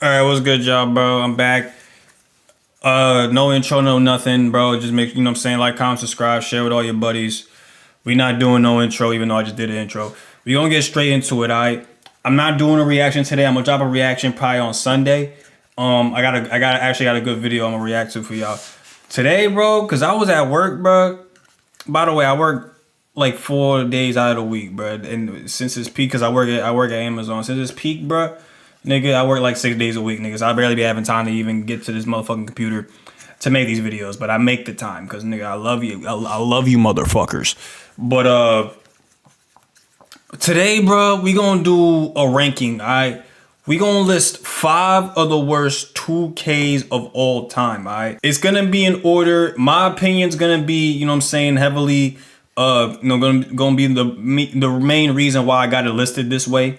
All right, what's good, y'all, bro? I'm back. No intro, no nothing, bro. Just make, what I'm saying, like, comment, subscribe, share with all your buddies. We not doing no intro, even though I just did an intro. We gonna get straight into it, all right? I'm not doing a reaction today. I'm gonna drop a reaction probably on Sunday. I got a good video I'm gonna react to for y'all today, bro. Cause I was at work, bro. By the way, I work like 4 days out of the week, bro. And since it's peak, cause I work at Amazon. Since it's peak, bro. Nigga, I work like 6 days a week, niggas. I barely be having time to even get to this motherfucking computer to make these videos, but I make the time because nigga, I love you. I love you, motherfuckers. But today, bro, we gonna do a ranking. Alright, we gonna list 5 of the worst 2Ks of all time. Alright, it's gonna be in order. My opinion's gonna be, what I'm saying, heavily. Gonna be the main reason why I got it listed this way.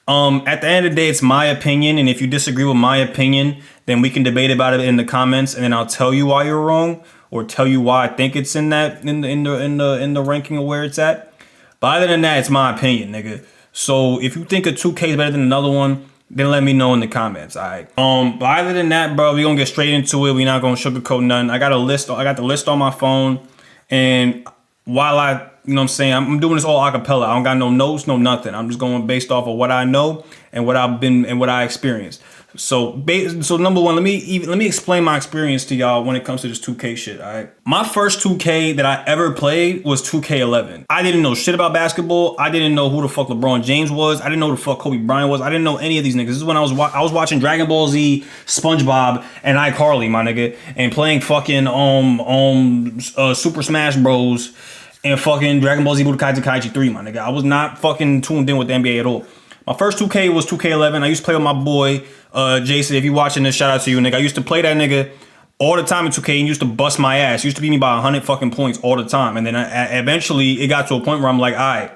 At the end of the day, it's my opinion, and if you disagree with my opinion, then we can debate about it in the comments, and then I'll tell you why you're wrong, or tell you why I think it's in the ranking of where it's at. But other than that, it's my opinion, nigga. So if you think a 2K is better than another one, then let me know in the comments, alright? But other than that, bro, we gonna get straight into it. We not gonna sugarcoat nothing. I got the list on my phone, and while what I'm saying, I'm doing this all acapella. I don't got no notes, no nothing. I'm just going based off of what I know and what I've been and what I experienced. So number one, let me explain my experience to y'all when it comes to this 2K shit. All right, my first 2K that I ever played was 2K11. I didn't know shit about basketball. I didn't know who the fuck LeBron James was. I didn't know who the fuck Kobe Bryant was. I didn't know any of these niggas. This is when I was watching Dragon Ball Z, SpongeBob, and iCarly, my nigga, and playing fucking Super Smash Bros. And fucking Dragon Ball Z Budokai Tenkaichi 3, my nigga. I was not fucking tuned in with the NBA at all. My first 2K was 2K11. I used to play with my boy, Jason. If you watching this, shout out to you, nigga. I used to play that nigga all the time in 2K and used to bust my ass. He used to beat me by 100 fucking points all the time. And then eventually it got to a point where I'm like, all right,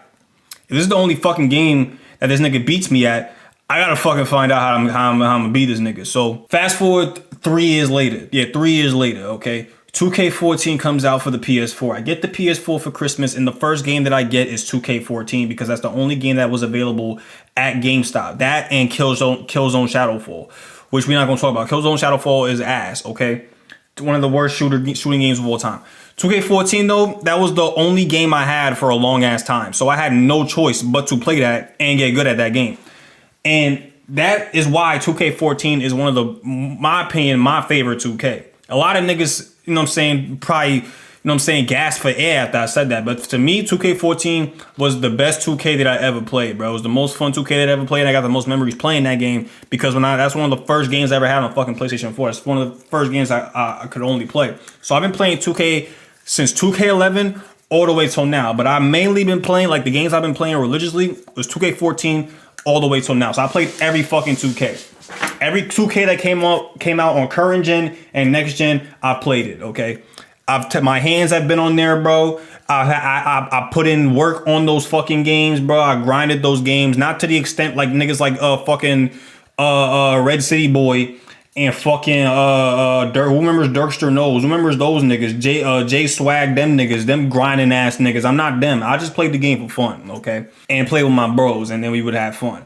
if this is the only fucking game that this nigga beats me at, I gotta fucking find out how I'm gonna beat this nigga. So fast forward 3 years later. Yeah, 3 years later, okay? 2K14 comes out for the PS4. I get the PS4 for Christmas, and the first game that I get is 2K14 because that's the only game that was available at GameStop. That and Killzone Shadowfall, which we're not gonna talk about. Killzone Shadowfall is ass, okay? One of the worst shooting games of all time. 2K14 though, that was the only game I had for a long ass time, so I had no choice but to play that and get good at that game. And that is why 2K14 is one of my opinion, my favorite 2K. A lot of niggas, what I'm saying, probably, what I'm saying, gas for air after I said that. But to me, 2K14 was the best 2K that I ever played, bro. It was the most fun 2K that I ever played. And I got the most memories playing that game because that's one of the first games I ever had on fucking PlayStation 4. It's one of the first games I could only play. So I've been playing 2K since 2K11 all the way till now. But I've mainly been playing, like the games I've been playing religiously was 2K14 all the way till now. So I played every fucking 2K. Every 2K that came out on current gen and next gen, I played it. Okay, my hands have been on there, bro. I put in work on those fucking games, bro. I grinded those games, not to the extent like niggas like fucking Red City Boy and fucking Dirk. Who remembers Dirkster Knows? Who remembers those niggas? J Swag, them niggas, them grinding ass niggas. I'm not them. I just played the game for fun, okay, and play with my bros, and then we would have fun.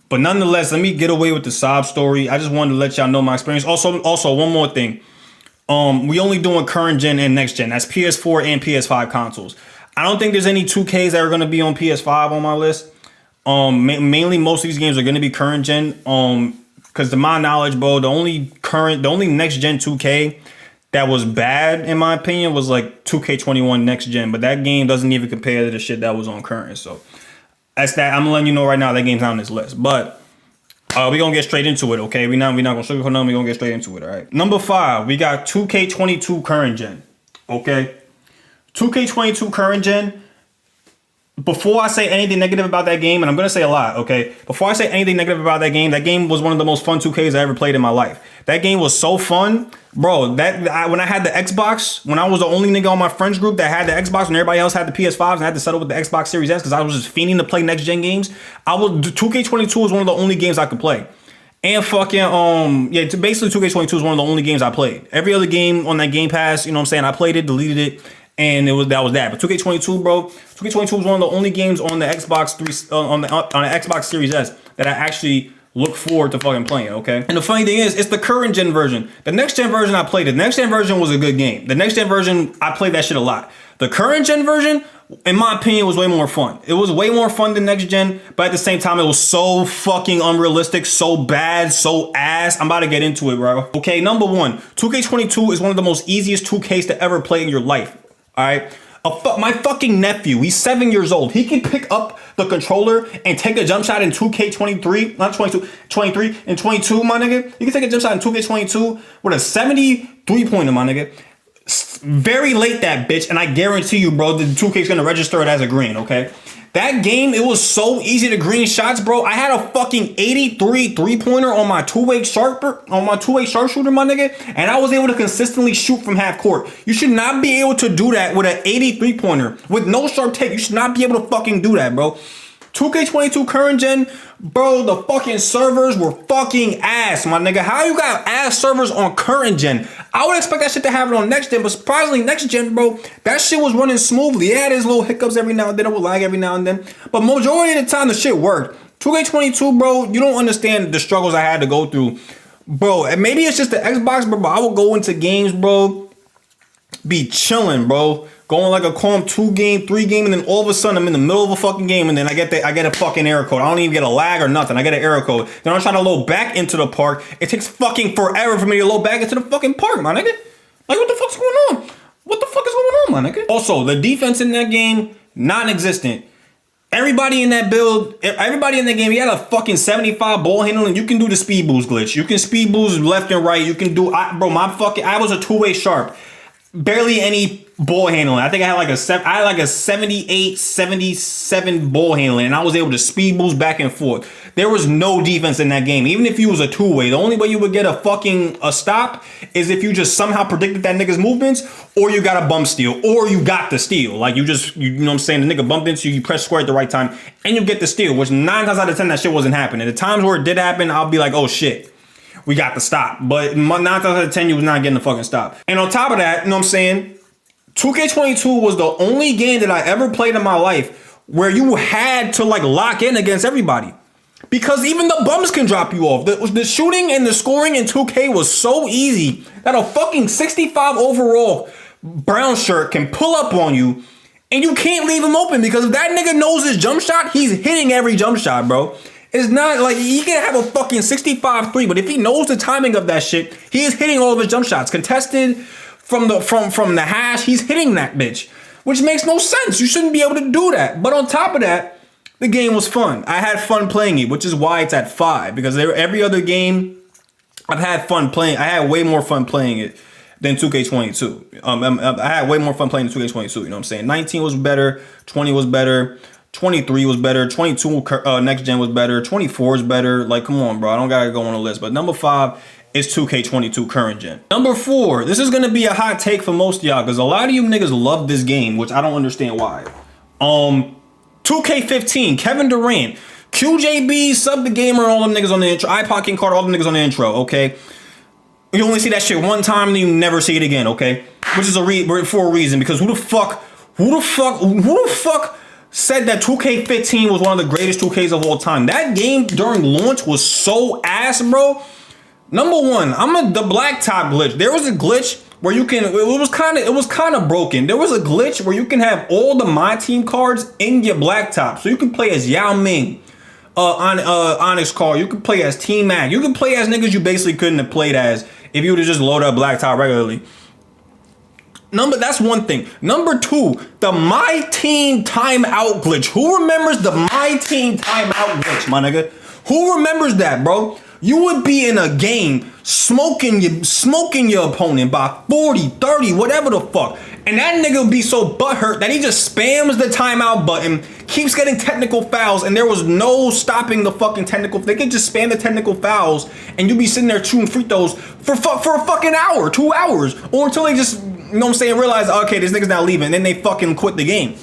But nonetheless, let me get away with the sob story. I just wanted to let y'all know my experience. Also, one more thing. We only doing current gen and next gen. That's PS4 and PS5 consoles. I don't think there's any 2Ks that are gonna be on PS5 on my list. Mainly most of these games are gonna be current gen. Because to my knowledge, bro, the only next gen 2K that was bad in my opinion was like 2K21 next gen. But that game doesn't even compare to the shit that was on current. So that's that. I'm letting you know right now that game's not on this list. But we gonna get straight into it, okay? We not gonna sugarcoat nothing. We gonna get straight into it, all right? Number 5, we got 2K22 current gen, okay? 2K22 current gen. Before I say anything negative about that game, and I'm gonna say a lot, okay? Before I say anything negative about that game was one of the most fun 2Ks I ever played in my life. That game was so fun, bro. When I had the Xbox, when I was the only nigga on my friends group that had the Xbox, and everybody else had the PS5s, and I had to settle with the Xbox Series S because I was just fiending to play next gen games. 2K22 was one of the only games I could play. And fucking basically 2K22 is one of the only games I played. Every other game on that Game Pass, you know what I'm saying, I played it, deleted it. And that was that. But 2K22, bro, 2K22 was one of the only games on the Xbox 3 on the Xbox Series S that I actually look forward to fucking playing, okay? And the funny thing is, it's the current gen version. The next gen version I played, the next gen version was a good game. The next gen version, I played that shit a lot. The current gen version, in my opinion, was way more fun. It was way more fun than next gen, but at the same time, it was so fucking unrealistic, so bad, so ass. I'm about to get into it, bro. Okay, number one, 2K22 is one of the most easiest 2Ks to ever play in your life, all right? My fucking nephew, he's 7 years old. He can pick up the controller and take a jump shot in 2K23, not 22, 23 and 22, my nigga. You can take a jump shot in 2K22 with a 73-pointer, my nigga. Very late that bitch, and I guarantee you, bro, the 2K's gonna register it as a green, okay? That game, it was so easy to green shots, bro. I had a fucking 83 3-pointer on my two-way sharpshooter, my nigga, and I was able to consistently shoot from half court. You should not be able to do that with an 83 pointer with no sharp take. You should not be able to fucking do that, bro. 2K22 current gen, bro, the fucking servers were fucking ass, my nigga. How you got ass servers on current gen? I would expect that shit to happen on next gen, but surprisingly, next gen, bro, that shit was running smoothly. It had its little hiccups every now and then. It would lag every now and then. But majority of the time, the shit worked. 2K22, bro, you don't understand the struggles I had to go through. Bro, and maybe it's just the Xbox, bro, but I would go into games, bro, be chilling, bro. Going like a calm 2-game, 3-game, and then all of a sudden I'm in the middle of a fucking game, and then I get a fucking error code. I don't even get a lag or nothing. I get an error code. Then I'm trying to load back into the park. It takes fucking forever for me to load back into the fucking park, my nigga. Like, what the fuck's going on? What the fuck is going on, my nigga? Also, the defense in that game, non-existent. Everybody in that build, everybody in that game, you had a fucking 75 ball handling. You can do the speed boost glitch. You can speed boost left and right. You can do, I was a two-way sharp. Barely any ball handling. I think I had like a 78, 77 ball handling, and I was able to speed boost back and forth. There was no defense in that game. Even if you was a two-way, the only way you would get a stop is if you just somehow predicted that nigga's movements, or you got a bump steal, or you got the steal. Like you know what I'm saying? The nigga bumped into you, you press square at the right time, and you get the steal, which 9 times out of 10 that shit wasn't happening. The times where it did happen, I'll be like, oh shit, we got the stop. But 9 times out of 10, you was not getting the fucking stop. And on top of that, you know what I'm saying? 2K22 was the only game that I ever played in my life where you had to like lock in against everybody. Because even the bums can drop you off. The shooting and the scoring in 2K was so easy that a fucking 65 overall brown shirt can pull up on you and you can't leave him open, because if that nigga knows his jump shot, he's hitting every jump shot, bro. It's not like he can have a fucking 65-3, but if he knows the timing of that shit, he is hitting all of his jump shots. Contested from the hash, he's hitting that bitch, which makes no sense. You shouldn't be able to do that. But on top of that, the game was fun. I had fun playing it, which is why it's at 5, because every other game I've had fun playing. I had way more fun playing it than 2K22. I had way more fun playing than 2K22. You know what I'm saying? 19 was better. 20 was better. 23 was better. 22 next gen was better. 24 is better. Like, come on, bro. I don't gotta go on the list. But number 5 is 2K22 current gen. Number 4. This is gonna be a hot take for most of y'all, because a lot of you niggas love this game, which I don't understand why. 2K15, Kevin Durant, QJB, Sub the Gamer, all them niggas on the intro. iPod King Carter, all them niggas on the intro. Okay. You only see that shit one time, and you never see it again. Okay. Which is for a reason, because who the fuck said that 2K15 was one of the greatest 2Ks of all time? That game during launch was so ass, bro. Number 1, the blacktop glitch. There was a glitch where you can, it was kind of broken. There was a glitch where you can have all the My Team cards in your blacktop. So you can play as Yao Ming, Onyx Card. You can play as T-Mac. You can play as niggas you basically couldn't have played as if you would have just loaded up blacktop regularly. That's one thing. Number 2, the My Team timeout glitch. Who remembers the My Team timeout glitch, my nigga? Who remembers that, bro? You would be in a game smoking your opponent by 40, 30, whatever the fuck. And that nigga would be so butthurt that he just spams the timeout button, keeps getting technical fouls, and there was no stopping the fucking technical. They could just spam the technical fouls, and you'd be sitting there shooting free throws for a fucking hour, 2 hours, or until they just, you know what I'm saying, realize, okay, this nigga's not leaving, and then they fucking quit the game.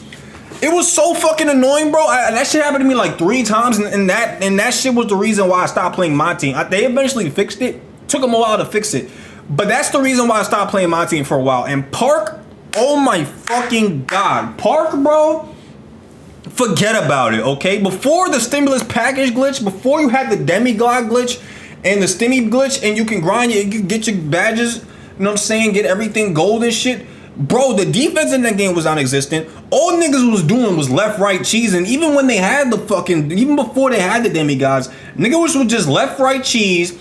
It was so fucking annoying, bro. That shit happened to me like 3 times, and that shit was the reason why I stopped playing My Team. They eventually fixed it. Took them a while to fix it, but that's the reason why I stopped playing My Team for a while. And Park, oh my fucking god, Park, bro. Forget about it, okay? Before the stimulus package glitch, before you had the demigod glitch and the stimmy glitch, and you can grind, you can get your badges, you know what I'm saying? Get everything gold and shit. Bro, the defense in that game was non-existent. All niggas was doing was left, right, cheese. And even when they had the fucking, even before they had the demigods, niggas was just left, right, cheese.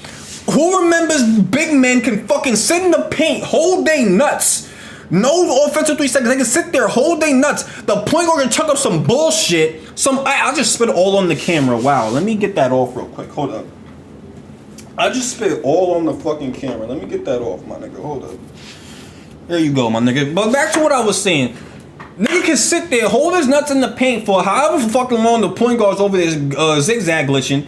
Who remembers big men can fucking sit in the paint, hold they nuts? No offensive 3 seconds. They can sit there, hold they nuts. The point guard can chuck up some bullshit. I'll just spit it all on the camera. Wow, let me get that off real quick. Hold up. I just spit it all on the fucking camera. Let me get that off, my nigga. Hold up. There you go, my nigga. But back to what I was saying. Nigga can sit there, hold his nuts in the paint for however fucking long the point guard's over there zigzag glitching.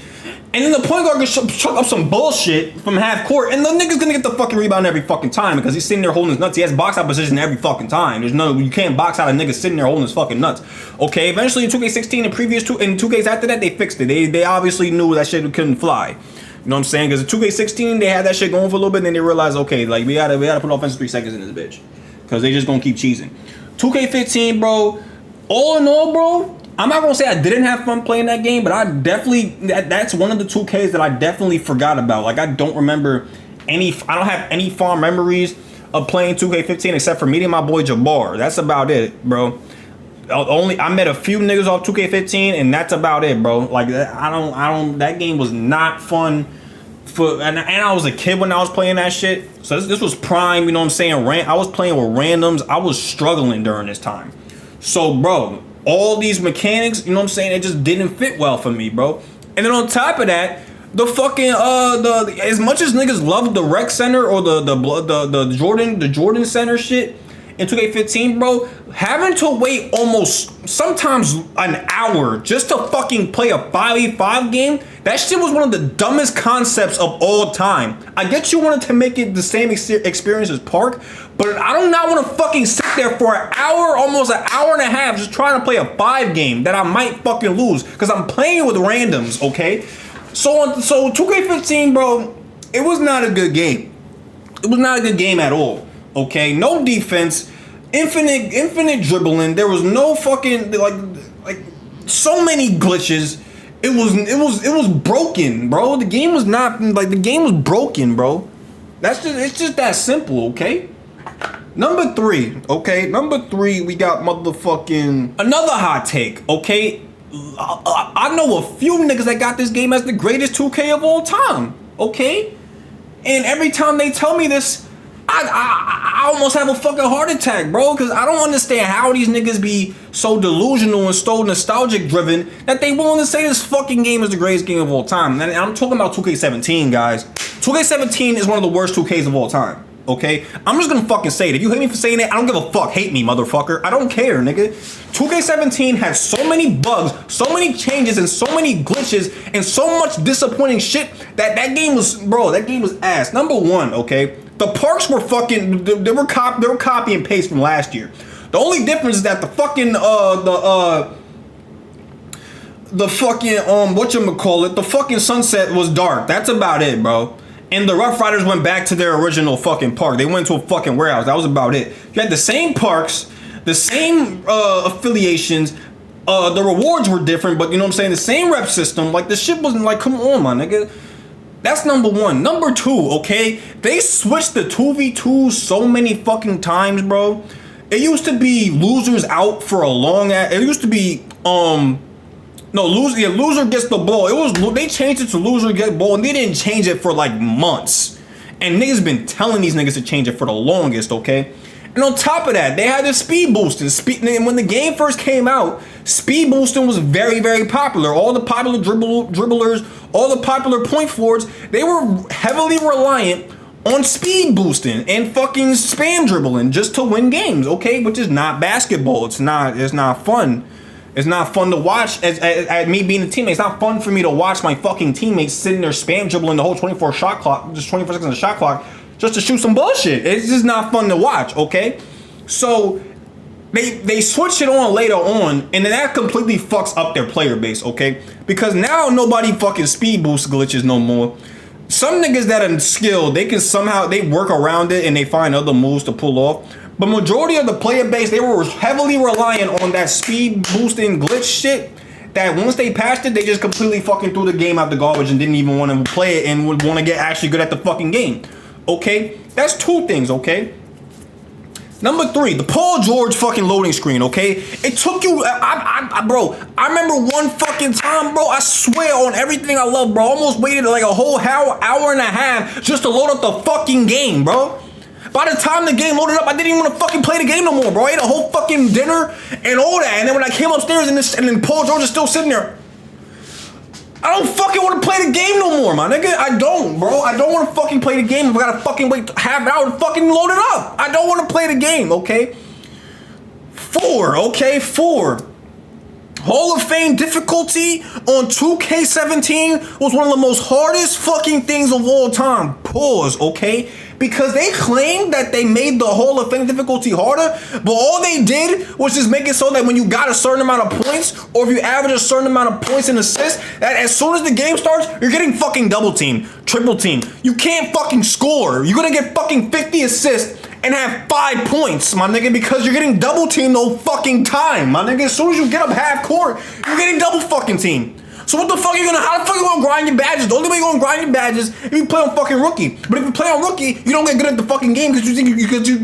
And then the point guard can chuck up some bullshit from half court, and the nigga's gonna get the fucking rebound every fucking time because he's sitting there holding his nuts. He has box out position every fucking time. You can't box out a nigga sitting there holding his fucking nuts. Okay, eventually in 2K16 and previous 2Ks after that, they fixed it. They obviously knew that shit couldn't fly. You know what I'm saying? Because in 2K16, they had that shit going for a little bit, and then they realized, okay, like we gotta put offensive 3 seconds in this bitch. Because they just gonna keep cheesing. 2K15, bro, all in all, bro, I'm not gonna say I didn't have fun playing that game, but I definitely, that's one of the 2Ks that I definitely forgot about. Like, I don't remember I don't have any fond memories of playing 2K15 except for meeting my boy Jabbar. That's about it, bro. I met a few niggas off 2K15, and that's about it, bro. Like, that game was not fun. And I was a kid when I was playing that shit. So this was prime, you know what I'm saying? I was playing with randoms. I was struggling during this time. So, bro, all these mechanics, you know what I'm saying, it just didn't fit well for me, bro. And then on top of that, the fucking as much as niggas love the rec center or the Jordan Center shit in 2K15, bro, having to wait almost sometimes an hour just to fucking play a 5v5 game, that shit was one of the dumbest concepts of all time. I get you wanted to make it the same experience as Park, but I do not want to fucking sit there for an hour, almost an hour and a half, just trying to play a 5 game that I might fucking lose because I'm playing with randoms, okay? So 2K15, bro, it was not a good game. It was not a good game at all, okay? No defense, infinite dribbling. There was no fucking like so many glitches. It was broken, bro. The game was not like the game was broken, bro. It's just that simple, okay? Number 3, okay? Number 3, we got motherfucking another hot take, okay? I know a few niggas that got this game as the greatest 2K of all time, okay? And every time they tell me this, I almost have a fucking heart attack, bro, because I don't understand how these niggas be so delusional and so nostalgic driven that they willing to say this fucking game is the greatest game of all time. And I'm talking about 2K17, guys. 2K17 is one of the worst 2Ks of all time, okay? I'm just gonna fucking say it. If you hate me for saying it, I don't give a fuck. Hate me, motherfucker. I don't care, nigga. 2K17 had so many bugs, so many changes, and so many glitches, and so much disappointing shit that game was, bro, that game was ass. Number 1, okay? The parks were fucking, they were copy and paste from last year. The only difference is that the fucking, whatchamacallit, the fucking sunset was dark. That's about it, bro. And the Rough Riders went back to their original fucking park. They went to a fucking warehouse. That was about it. You had the same parks, the same affiliations. The rewards were different, but you know what I'm saying? The same rep system. Like, the shit wasn't like, come on, my nigga. That's number 1. Number 2, okay? They switched the 2v2 so many fucking times, bro. It used to be losers out for a long ass. It used to be loser gets the ball. They changed it to loser get ball, and they didn't change it for like months. And niggas been telling these niggas to change it for the longest, okay? And on top of that, they had the speed boosting. When the game first came out, speed boosting was very, very popular. All the popular dribblers, all the popular point forwards, they were heavily reliant on speed boosting and fucking spam dribbling just to win games, okay? Which is not basketball. It's not fun. It's not fun to watch as me being a teammate. It's not fun for me to watch my fucking teammates sitting there spam dribbling the whole 24 seconds of the shot clock just to shoot some bullshit. It's just not fun to watch, okay? So they switch it on later on, and then that completely fucks up their player base, okay? Because now nobody fucking speed boost glitches no more. Some niggas that are skilled, they work around it and they find other moves to pull off. But majority of the player base, they were heavily reliant on that speed boosting glitch shit. That once they passed it, they just completely fucking threw the game out the garbage and didn't even want to play it and would want to get actually good at the fucking game. Okay? That's two things, okay? Number 3, the Paul George fucking loading screen, okay? It took you, bro, I remember one fucking time, bro, I swear on everything I love, bro, almost waited like a whole hour and a half just to load up the fucking game, bro. By the time the game loaded up, I didn't even want to fucking play the game no more, bro. I ate a whole fucking dinner and all that. And then when I came upstairs and then Paul George is still sitting there, I don't fucking want to play the game no more, my nigga. I don't, bro. I don't want to fucking play the game if I gotta fucking wait half an hour to fucking load it up. I don't want to play the game, okay? 4, okay? 4. Hall of Fame difficulty on 2K17 was one of the most hardest fucking things of all time. Pause, okay? Because they claimed that they made the Hall of Fame difficulty harder, but all they did was just make it so that when you got a certain amount of points, or if you average a certain amount of points and assists, that as soon as the game starts, you're getting fucking double team, triple team. You can't fucking score. You're gonna get fucking 50 assists and have 5 points, my nigga, because you're getting double team the fucking time, my nigga. As soon as you get up half court, you're getting double fucking team. So what the fuck are you gonna, how the fuck are you gonna grind your badges? The only way you're gonna grind your badges if you play on fucking rookie. But if you play on rookie, you don't get good at the fucking game because you think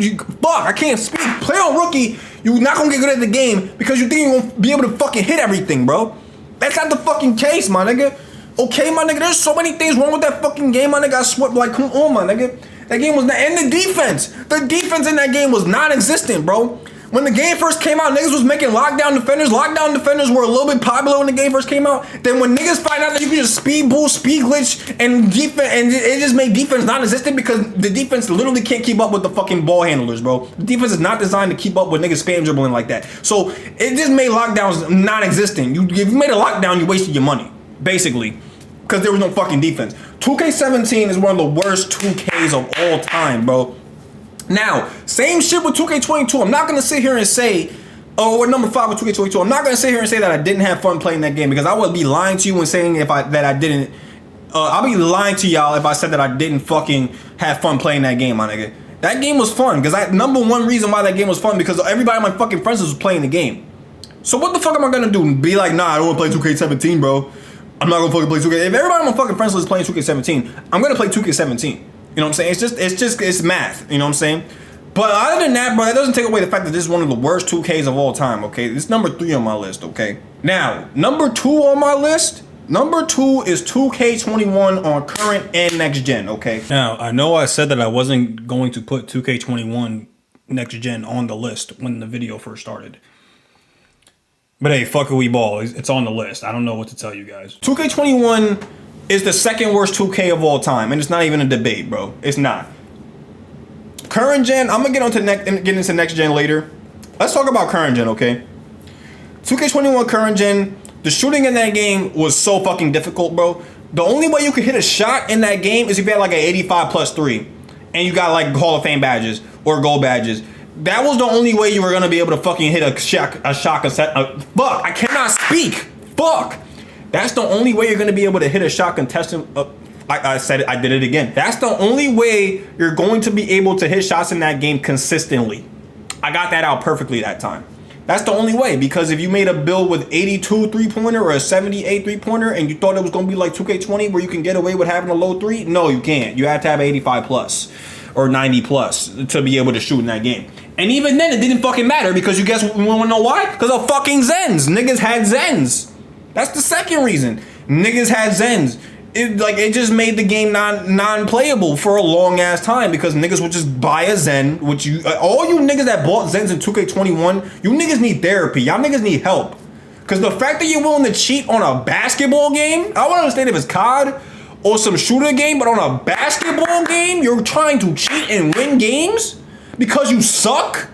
you fuck, I can't speak. Play on rookie, you're not gonna get good at the game because you think you're gonna be able to fucking hit everything, bro. That's not the fucking case, my nigga. Okay, my nigga, there's so many things wrong with that fucking game, my nigga. I swear, like, come on, my nigga. That game was not, and the defense in that game was non-existent, bro. When the game first came out, niggas was making lockdown defenders. Lockdown defenders were a little bit popular when the game first came out. Then when niggas find out that you can just speed boost, speed glitch, and defense, and it just made defense non-existent because the defense literally can't keep up with the fucking ball handlers, bro. The defense is not designed to keep up with niggas spam dribbling like that. So it just made lockdowns non-existent. If you made a lockdown, you wasted your money, basically, because there was no fucking defense. 2K17 is one of the worst 2Ks of all time, bro. Now, same shit with 2K22. I'm not gonna sit here and say, oh, we're number 5 with 2K22. I'm not gonna sit here and say that I didn't have fun playing that game because I would be lying to you and saying that I didn't. I'll be lying to y'all if I said that I didn't fucking have fun playing that game, my nigga. That game was fun because number one reason why that game was fun because everybody my fucking friends was playing the game. So what the fuck am I gonna do? Be like, nah, I don't wanna play 2K17, bro. I'm not gonna fucking play 2K. If everybody on my fucking friends list is playing 2K17, I'm gonna play 2K17. You know what I'm saying? It's math. You know what I'm saying? But other than that, bro, that doesn't take away the fact that this is one of the worst 2Ks of all time, okay? This is number 3 on my list, okay? Now, number 2 on my list, number 2 is 2K21 on current and next gen, okay? Now, I know I said that I wasn't going to put 2K21 next gen on the list when the video first started. But hey, fuck it, we ball. It's on the list. I don't know what to tell you guys. 2K21 is the second worst 2K of all time, and it's not even a debate, bro. It's not. Current gen, I'm gonna get into next gen later. Let's talk about current gen, okay? 2K21 current gen, the shooting in that game was so fucking difficult, bro. The only way you could hit a shot in that game is if you had like an 85 plus 3, and you got like Hall of Fame badges or gold badges. That was the only way you were gonna be able to fucking hit a shot. Fuck, I cannot speak. Fuck. That's the only way you're gonna be able to hit a shot contestant. I said it, I did it again. That's the only way you're going to be able to hit shots in that game consistently. I got that out perfectly that time. That's the only way, because if you made a build with 82 3-pointer or a 78 3-pointer and you thought it was gonna be like 2K20 where you can get away with having a low 3, no, you can't. You have to have 85 plus or 90 plus to be able to shoot in that game. And even then, it didn't fucking matter because you guys wanna know why? Because of fucking Zens. Niggas had Zens. That's the second reason. Niggas had Zens. It just made the game non-playable for a long ass time because niggas would just buy a Zen, which all you niggas that bought Zens in 2K21, you niggas need therapy. Y'all niggas need help. Cause the fact that you're willing to cheat on a basketball game, I wouldn't understand if it's COD or some shooter game, but on a basketball game, you're trying to cheat and win games because you suck.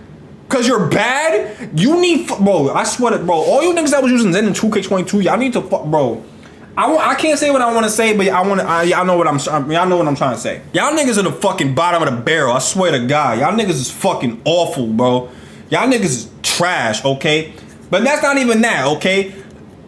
Cause you're bad. You need, bro. I swear it, bro. All you niggas that was using Zen in 2K22, y'all need to, bro. I can't say what I want to say, but y'all know what I'm trying to say. Y'all niggas are the fucking bottom of the barrel. I swear to God, y'all niggas is fucking awful, bro. Y'all niggas is trash, okay? But that's not even that, okay?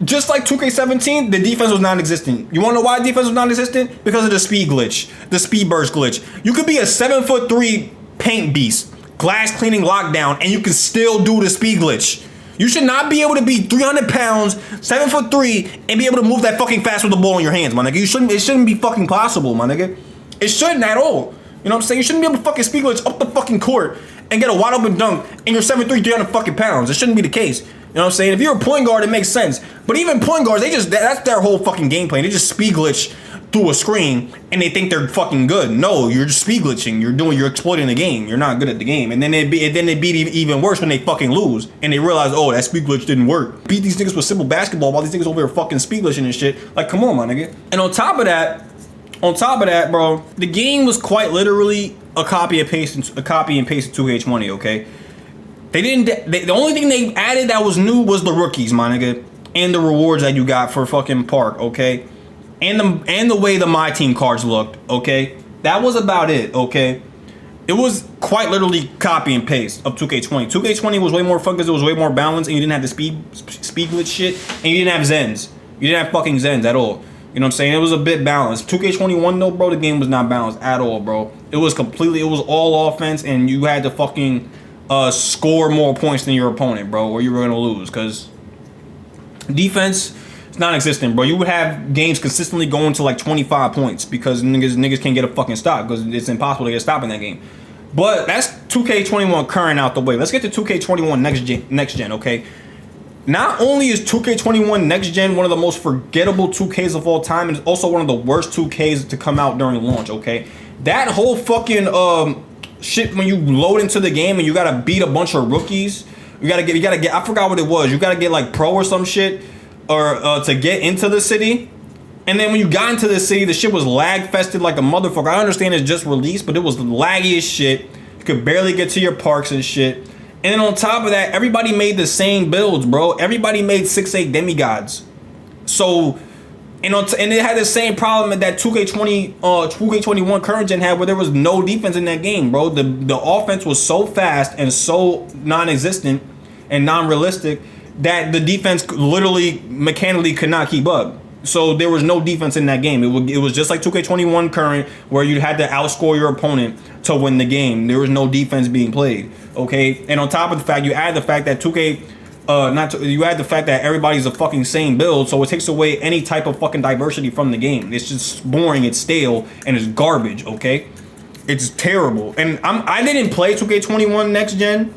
Just like 2K17, the defense was non-existent. You wanna know why defense was non-existent? Because of the speed glitch, the speed burst glitch. You could be a 7'3" paint beast, glass cleaning lockdown, and you can still do the speed glitch. You should not be able to be 300 pounds, 7'3", and be able to move that fucking fast with the ball in your hands, my nigga. It shouldn't be fucking possible, my nigga. It shouldn't at all. You know what I'm saying? You shouldn't be able to fucking speed glitch up the fucking court and get a wide open dunk, and you're 7'3", 300 fucking pounds. It shouldn't be the case. You know what I'm saying? If you're a point guard, it makes sense. But even point guards, that's their whole fucking game plan. They just speed glitch through a screen and they think they're fucking good. No, you're just speed glitching. You're exploiting the game. You're not good at the game. And then they beat even worse when they fucking lose and they realize, oh, that speed glitch didn't work. Beat these niggas with simple basketball while these niggas over here fucking speed glitching and shit. Like, come on, my nigga. And on top of that, bro, the game was quite literally a copy and paste of 2K20. Okay. The only thing they added that was new was the rookies, my nigga, and the rewards that you got for fucking Park, okay, and the way the My Team cards looked, okay. That was about it, okay. It was quite literally copy and paste of 2K20. 2K20 was way more fun because it was way more balanced, and you didn't have the speed glitch shit, and you didn't have Zens. You didn't have fucking Zens at all. You know what I'm saying? It was a bit balanced. 2K21 though, bro, the game was not balanced at all, bro. It was all offense, and you had to fucking score more points than your opponent, bro, or you were gonna lose. Cause defense is non-existent, bro. You would have games consistently going to like 25 points because niggas can't get a fucking stop because it's impossible to get a stop in that game. But that's 2K21 current out the way. Let's get to 2K21 next gen, okay? Not only is 2K21 next gen one of the most forgettable 2Ks of all time, it's also one of the worst 2Ks to come out during launch, okay? That whole fucking shit when you load into the game and you gotta beat a bunch of rookies. You gotta get. I forgot what it was. You gotta get like pro or some shit, or to get into the city. And then when you got into the city, the shit was lag fested like a motherfucker. I understand it's just released, but it was laggy as shit. You could barely get to your parks and shit. And then on top of that, everybody made the same builds, bro. Everybody made 6'8" demigods. So. And it had the same problem that 2K21 current gen had, where there was no defense in that game, bro. The offense was so fast and so non-existent and non-realistic that the defense literally mechanically could not keep up. So there was no defense in that game. It was just like 2K21 current, where you had to outscore your opponent to win the game. There was no defense being played. Okay, and on top of the fact, you add the fact that 2K. You add the fact that everybody's a fucking same build, so it takes away any type of fucking diversity from the game. It's just boring, it's stale, and it's garbage, okay? It's terrible. And I didn't play 2K21 next gen,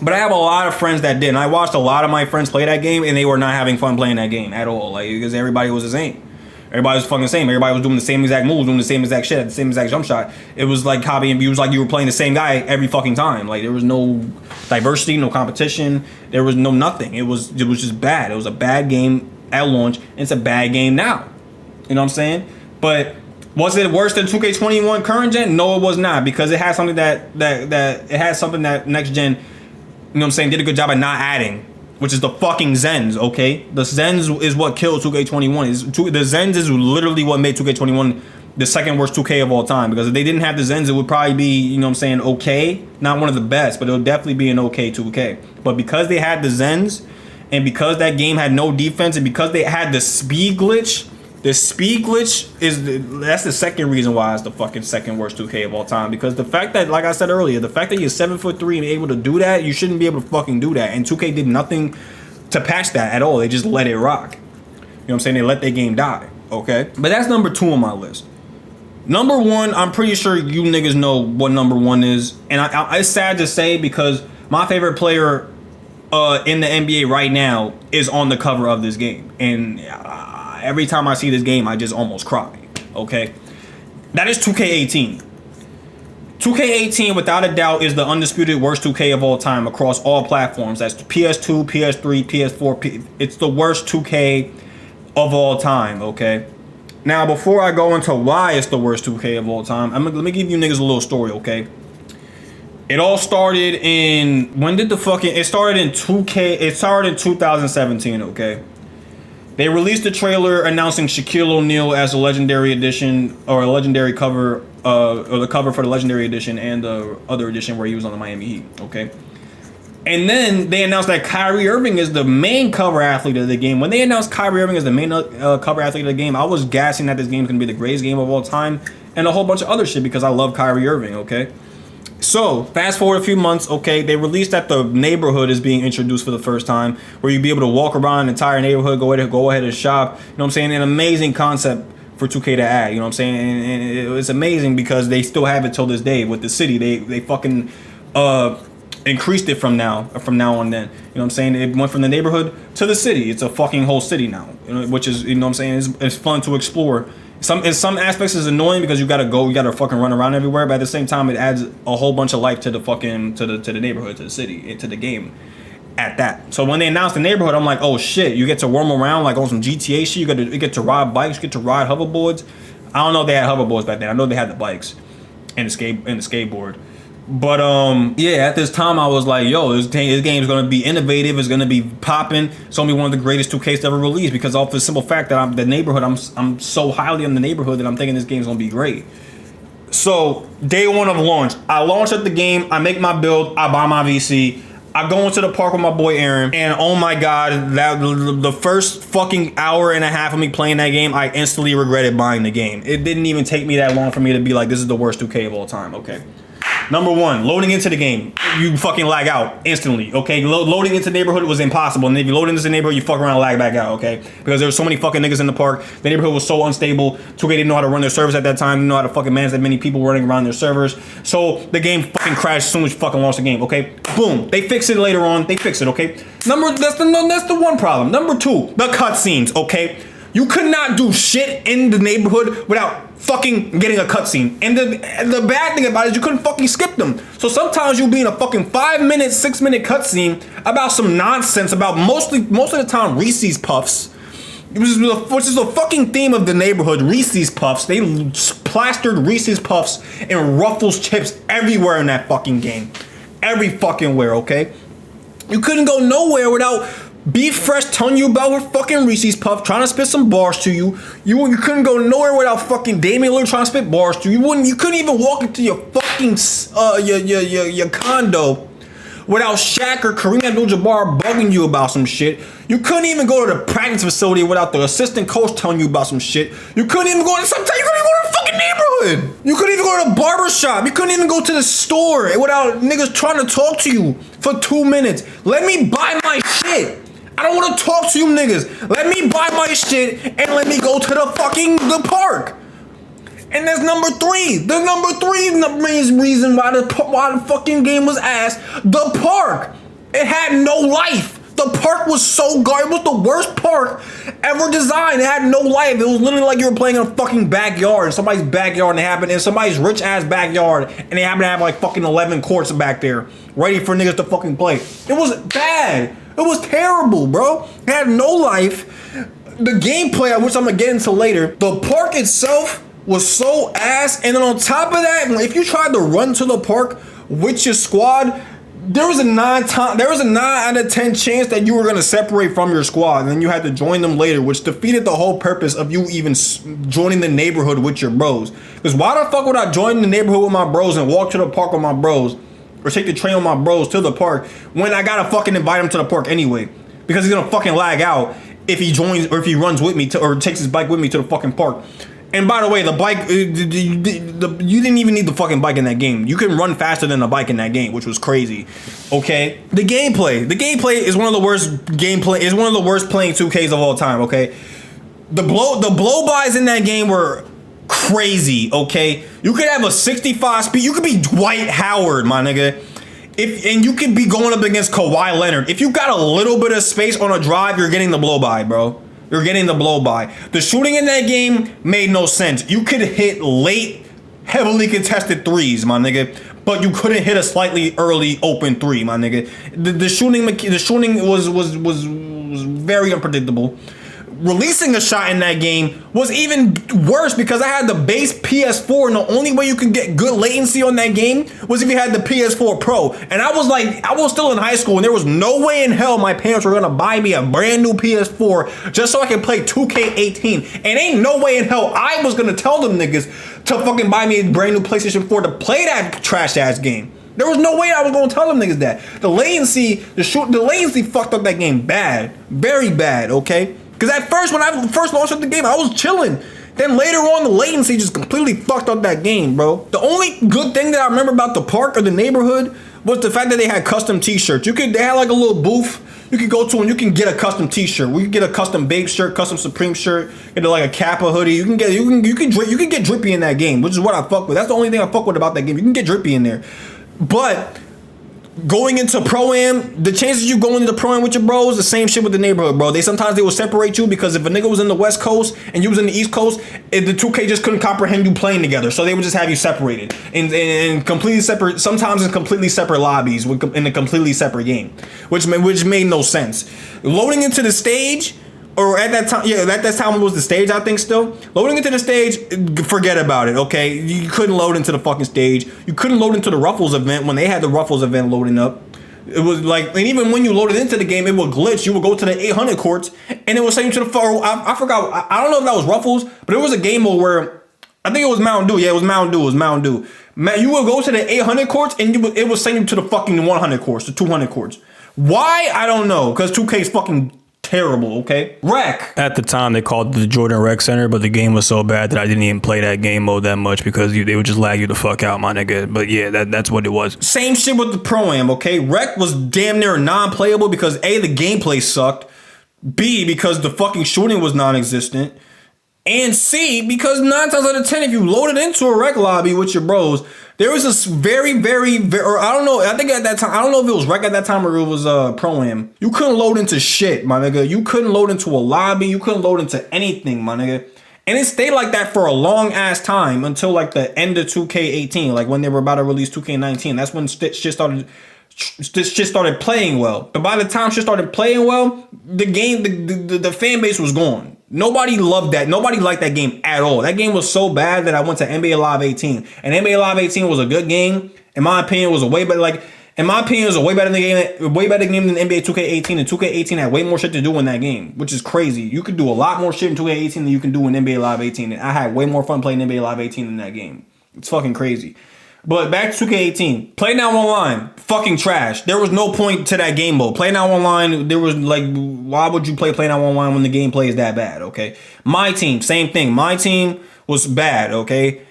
but I have a lot of friends that did. And I watched a lot of my friends play that game, and they were not having fun playing that game at all. Like, because everybody was the same. Everybody was fucking the same. Everybody was doing the same exact moves, doing the same exact shit, the same exact jump shot. It was like copying. It was like you were playing the same guy every fucking time. Like, there was no diversity, no competition. There was no nothing. It was just bad. It was a bad game at launch. And it's a bad game now. You know what I'm saying? But was it worse than 2K21 current gen? No, it was not, because it had something that next gen, you know what I'm saying, did a good job at not adding, which is the fucking Zens, okay? The Zens is what killed 2K21. The Zens is literally what made 2K21 the second worst 2K of all time, because if they didn't have the Zens, it would probably be, you know what I'm saying, okay? Not one of the best, but it would definitely be an okay 2K. But because they had the Zens, and because that game had no defense, and because they had the speed glitch, that's the second reason why it's the fucking second worst 2K of all time. Because the fact that, like I said earlier, the fact that you're 7'3" and able to do that, you shouldn't be able to fucking do that. And 2K did nothing to patch that at all. They just let it rock. You know what I'm saying? They let their game die. Okay? But that's number 2 on my list. Number 1, I'm pretty sure you niggas know what number 1 is. And it's sad to say, because my favorite player in the NBA right now is on the cover of this game. And every time I see this game, I just almost cry. Okay? That is 2K18. 2K18, without a doubt, is the undisputed worst 2K of all time across all platforms. That's PS2, PS3, PS4. It's the worst 2K of all time, okay? Now, before I go into why it's the worst 2K of all time, let me give you niggas a little story, okay? It all started in... It started in 2K... It started in 2017, okay? They released a trailer announcing Shaquille O'Neal as a Legendary Edition, or a Legendary cover, or the cover for the Legendary Edition and the other edition where he was on the Miami Heat, okay? And then they announced that Kyrie Irving is the main cover athlete of the game. When they announced Kyrie Irving as the main cover athlete of the game, I was gassing that this game is going to be the greatest game of all time and a whole bunch of other shit, because I love Kyrie Irving, okay? So fast forward a few months, okay, they released that the neighborhood is being introduced for the first time, where you'd be able to walk around the entire neighborhood, go ahead and shop. You know what I'm saying? An amazing concept for 2K to add. You know what I'm saying? And it's amazing because they still have it till this day with the city. They fucking increased it from now on. Then you know what I'm saying? It went from the neighborhood to the city. It's a fucking whole city now, which is, you know what I'm saying? It's fun to explore. In some aspects is annoying because you gotta fucking run around everywhere, but at the same time it adds a whole bunch of life to the fucking to the neighborhood, to the city, to the game. At that, so when they announced the neighborhood, I'm like, oh shit, you get to roam around like on some GTA shit. You get to ride bikes, you get to ride hoverboards. I don't know if they had hoverboards back then. I know they had the bikes and the skateboard. But yeah, at this time I was like, yo, this game's gonna be innovative. It's gonna be popping. It's gonna be one of the greatest 2Ks ever released because off the simple fact that I'm so highly on the neighborhood that I'm thinking this game's gonna be great. So day one of launch, I launch at the game. I make my build. I buy my VC. I go into the park with my boy Aaron, and oh my god, that the first fucking hour and a half of me playing that game, I instantly regretted buying the game. It didn't even take me that long for me to be like, this is the worst 2K of all time. Okay. Number one, loading into the game, you fucking lag out instantly, okay? Loading into the neighborhood was impossible, and if you load into the neighborhood, you fuck around and lag back out, okay? Because there were so many fucking niggas in the park. The neighborhood was so unstable. 2K didn't know how to run their servers at that time, didn't know how to fucking manage that many people running around their servers. So the game fucking crashed as soon as you fucking launched the game, okay? Boom. They fix it later on. They fix it, okay? That's the one problem. Number two, the cutscenes, okay? You could not do shit in the neighborhood without fucking getting a cutscene. And the bad thing about it is you couldn't fucking skip them. So sometimes you'll be in a fucking 5-minute, 6-minute cutscene about some nonsense about most of the time Reese's Puffs. Which is the fucking theme of the neighborhood, Reese's Puffs. They plastered Reese's Puffs and Ruffles chips everywhere in that fucking game. Every fucking where, okay? You couldn't go nowhere without Be Fresh telling you about her fucking Reese's Puff, trying to spit some bars to you. You couldn't go nowhere without fucking Damian Lillard trying to spit bars to you. You couldn't even walk into your fucking your condo without Shaq or Kareem Abdul-Jabbar bugging you about some shit. You couldn't even go to the practice facility without the assistant coach telling you about some shit. You couldn't even go to the fucking neighborhood. You couldn't even go to the barber shop. You couldn't even go to the store without niggas trying to talk to you for 2 minutes. Let me buy my shit. I don't want to talk to you niggas. Let me buy my shit and let me go to the park. And that's number three. The main reason why the fucking game was ass. The park. It had no life. The park was so garbage. It was the worst park ever designed. It had no life. It was literally like you were playing in a fucking backyard. Somebody's backyard, and they happened in somebody's rich ass backyard, and they happen to have like fucking 11 courts back there, ready for niggas to fucking play. It was bad. It was terrible, bro. It had no life. The gameplay, which I'm gonna get into later, the park itself was so ass. And then on top of that, if you tried to run to the park with your squad, there was a 9 out of 10 chance that you were gonna separate from your squad, and then you had to join them later, which defeated the whole purpose of you even joining the neighborhood with your bros. Because why the fuck would I join the neighborhood with my bros and walk to the park with my bros, or take the train with my bros to the park, when I gotta fucking invite him to the park anyway? Because he's gonna fucking lag out if he joins, or if he runs with me or takes his bike with me to the fucking park. And by the way, the bike, you didn't even need the fucking bike in that game. You can run faster than the bike in that game, which was crazy. Okay, the gameplay is one of the worst playing 2Ks of all time. Okay, the blow-bys in that game were crazy. Okay, you could have a 65 speed. You could be Dwight Howard, my nigga. And you could be going up against Kawhi Leonard. If you got a little bit of space on a drive, you're getting the blow-by, bro. You're getting the blow-by. The shooting in that game made no sense. You could hit late, heavily contested threes, my nigga, but you couldn't hit a slightly early open three, my nigga. The shooting was very unpredictable. Releasing a shot in that game was even worse because I had the base PS4, and the only way you can get good latency on that game was if you had the PS4 Pro. And I was still in high school, and there was no way in hell my parents were gonna buy me a brand new PS4 just so I could play 2K18. And ain't no way in hell I was gonna tell them niggas to fucking buy me a brand new PlayStation 4 to play that trash ass game. There was no way I was gonna tell them niggas that. The latency fucked up that game bad, very bad. Okay. Because at first, when I first launched the game, I was chilling. Then later on, the latency just completely fucked up that game, bro. The only good thing that I remember about the park or the neighborhood was the fact that they had custom t-shirts. They had like a little booth you could go to and you can get a custom t-shirt. We could get a custom Babe shirt, custom Supreme shirt, get like a Kappa hoodie. You can get drippy in that game, which is what I fuck with. That's the only thing I fuck with about that game. You can get drippy in there. But going into Pro-Am, the chances you going into Pro-Am with your bros, the same shit with the neighborhood, bro. Sometimes they will separate you because if a nigga was in the West Coast and you was in the East Coast, the 2K just couldn't comprehend you playing together. So they would just have you separated and completely separate, sometimes in completely separate lobbies in a completely separate game, which made no sense. Loading into the stage, or at that time it was the stage, I think still. Loading into the stage, forget about it, okay? You couldn't load into the fucking stage. You couldn't load into the Ruffles event when they had the Ruffles event loading up. It was like, and even when you loaded into the game, it would glitch. You would go to the 800 courts, and it would send you to the far. I forgot. I don't know if that was Ruffles, but it was a game mode where I think it was Mountain Dew. Yeah, it was Mountain Dew. Man, you would go to the 800 courts, and it would send you to the fucking 100 courts, the 200 courts. Why? I don't know. Because 2K is fucking terrible, okay? Rec. At the time, they called it the Jordan Rec Center, but the game was so bad that I didn't even play that game mode that much because they would just lag you the fuck out, my nigga. But yeah, that's what it was. Same shit with the Pro-Am, okay? Rec was damn near non-playable because A, the gameplay sucked, B, because the fucking shooting was non-existent, and C, because 9 times out of 10, if you loaded into a rec lobby with your bros, there was this very, or I don't know, I think at that time, I don't know if it was rec at that time or it was Pro-Am. You couldn't load into shit, my nigga. You couldn't load into a lobby. You couldn't load into anything, my nigga. And it stayed like that for a long ass time until like the end of 2K18, like when they were about to release 2K19. That's when shit started playing well. But by the time shit started playing well, the game, the fan base was gone. Nobody loved that. Nobody liked that game at all. That game was so bad that I went to NBA Live 18. And NBA Live 18 was a good game. In my opinion, it was a way better, way better game than NBA 2K18. And 2K18 had way more shit to do in that game, which is crazy. You could do a lot more shit in 2K18 than you can do in NBA Live 18. And I had way more fun playing NBA Live 18 than that game. It's fucking crazy. But back to 2K18. Play Now Online, fucking trash. There was no point to that game mode. Play Now Online, there was like, why would you play Now Online when the gameplay is that bad, okay? My Team, same thing. My Team was bad, okay?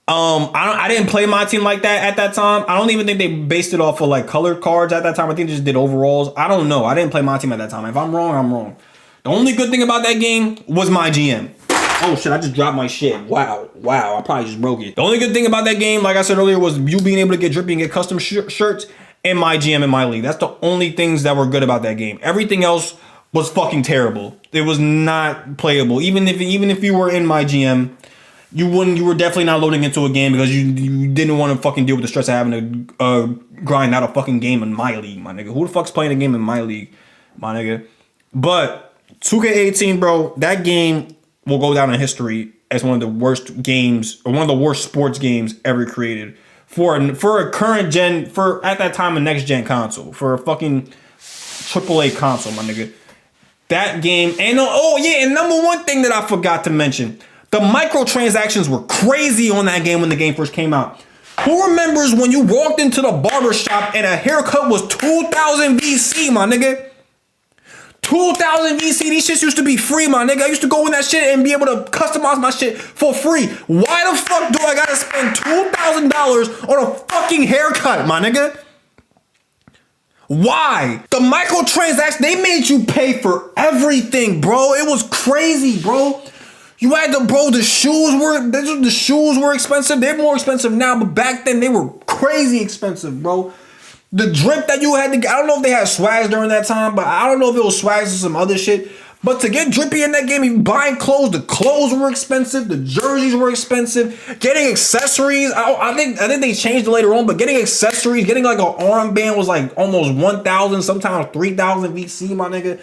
I didn't play My Team like that at that time. I don't even think they based it off of like colored cards at that time. I think they just did overalls. I don't know. I didn't play My Team at that time. If I'm wrong, I'm wrong. The only good thing about that game was My GM. Oh shit, I just dropped my shit. Wow, I probably just broke it. The only good thing about that game, like I said earlier, was you being able to get drippy and get custom shirts and My GM and My League. That's the only things that were good about that game. Everything else was fucking terrible. It was not playable. Even if you were in My GM, you were definitely not loading into a game because you didn't want to fucking deal with the stress of having to grind out a fucking game in My League, my nigga. Who the fuck's playing a game in My League, my nigga? But 2K18, bro, that game will go down in history as one of the worst games, or one of the worst sports games ever created for a current gen, for at that time a next gen console, for a fucking AAA console, my nigga. That game, and and number one thing that I forgot to mention, the microtransactions were crazy on that game when the game first came out. Who remembers when you walked into the barber shop and a haircut was 2,000 VC, my nigga? 2,000 VC, these shits used to be free, my nigga. I used to go in that shit and be able to customize my shit for free. Why the fuck do I gotta spend $2,000 on a fucking haircut, my nigga? Why? The microtransactions, they made you pay for everything, bro. It was crazy, bro. You had to, bro, the shoes were expensive. They're more expensive now, but back then they were crazy expensive, bro. The drip that you had to get, I don't know if they had swags during that time, but I don't know if it was swags or some other shit. But to get drippy in that game, you buying clothes, the clothes were expensive, the jerseys were expensive, getting accessories, I think they changed it later on, but getting accessories, getting like an armband was like almost 1,000, sometimes 3,000 VC, my nigga.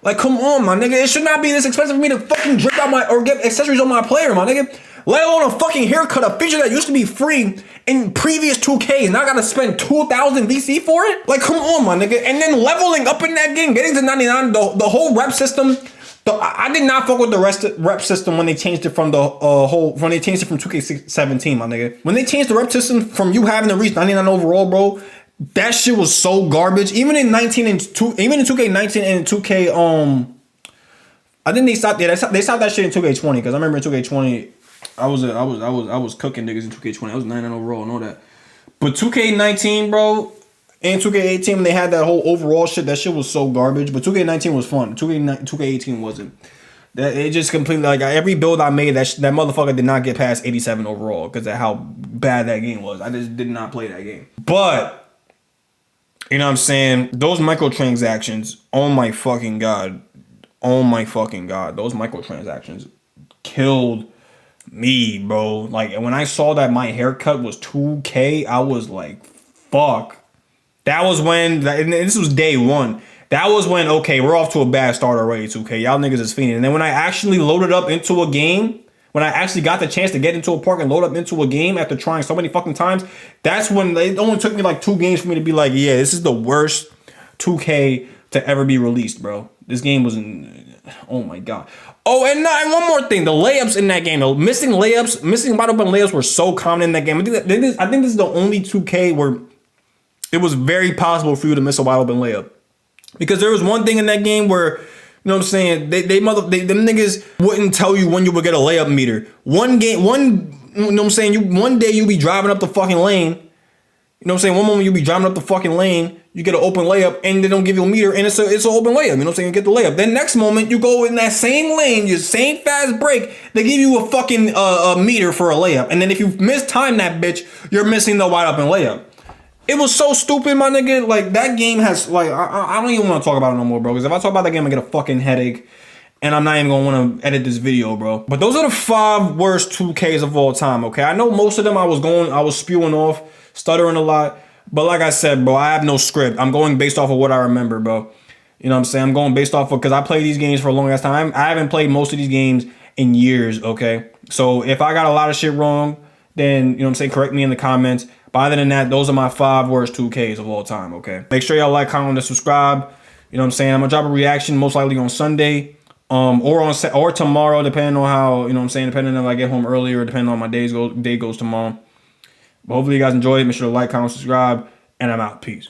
Like, come on, my nigga. It should not be this expensive for me to fucking drip out or get accessories on my player, my nigga. Let alone a fucking haircut, a feature that used to be free in previous 2Ks. Now I gotta spend 2,000 VC for it? Like, come on, my nigga. And then leveling up in that game, getting to 99, the whole rep system. I did not fuck with the rep system when they changed it from when they changed it from 2K17, my nigga. When they changed the rep system from you having to reach 99 overall, bro, that shit was so garbage. Even in 2K19 and 2K, I think they stopped. Yeah, they stopped that shit in 2K20 because I remember in 2K20, I was cooking niggas in 2K20. I was 99 overall and all that. But 2K19, bro, and 2K18 when they had that whole overall shit, that shit was so garbage. But 2K19 was fun. 2K18 wasn't. That it just completely like every build I made, that motherfucker did not get past 87 overall because of how bad that game was. I just did not play that game. But you know what I'm saying? Those microtransactions, oh my fucking god. Oh my fucking god. Those microtransactions killed me, bro. Like when I saw that my haircut was 2K, I was like, fuck. That was when, and this was day one. That was when, okay, we're off to a bad start already, 2K. Y'all niggas is fiending. And then when I actually loaded up into a game, when I actually got the chance to get into a park and load up into a game after trying so many fucking times, that's when it only took me like 2 games for me to be like, yeah, this is the worst 2K to ever be released, bro. This game was oh my god. Oh, and one more thing, the layups in that game, missing wide open layups were so common in that game. I think this is the only 2K where it was very possible for you to miss a wide open layup. Because there was one thing in that game where, you know what I'm saying, them niggas wouldn't tell you when you would get a layup meter. You know what I'm saying, one day you be driving up the fucking lane, you know what I'm saying, one moment you be driving up the fucking lane, you get an open layup and they don't give you a meter and it's an open layup, you know what I'm saying, you get the layup. Then next moment you go in that same lane, your same fast break, they give you a fucking a meter for a layup. And then if you mistime that bitch, you're missing the wide open layup. It was so stupid, my nigga. Like, that game has, like, I don't even want to talk about it no more, bro. Because if I talk about that game, I get a fucking headache. And I'm not even going to want to edit this video, bro. But those are the 5 worst 2Ks of all time, okay? I know most of them I was spewing off, stuttering a lot. But like I said, bro, I have no script. I'm going based off of what I remember, bro. You know what I'm saying? I'm going based off of, because I played these games for a long ass time. I haven't played most of these games in years, okay? So if I got a lot of shit wrong, then, you know what I'm saying, correct me in the comments. But other than that, those are my 5 worst 2Ks of all time, okay? Make sure y'all like, comment, and subscribe. You know what I'm saying? I'm going to drop a reaction most likely on Sunday or tomorrow, depending on how, you know what I'm saying, depending on if I get home earlier, depending on my day goes tomorrow. But hopefully you guys enjoy it. Make sure to like, comment, subscribe, and I'm out. Peace.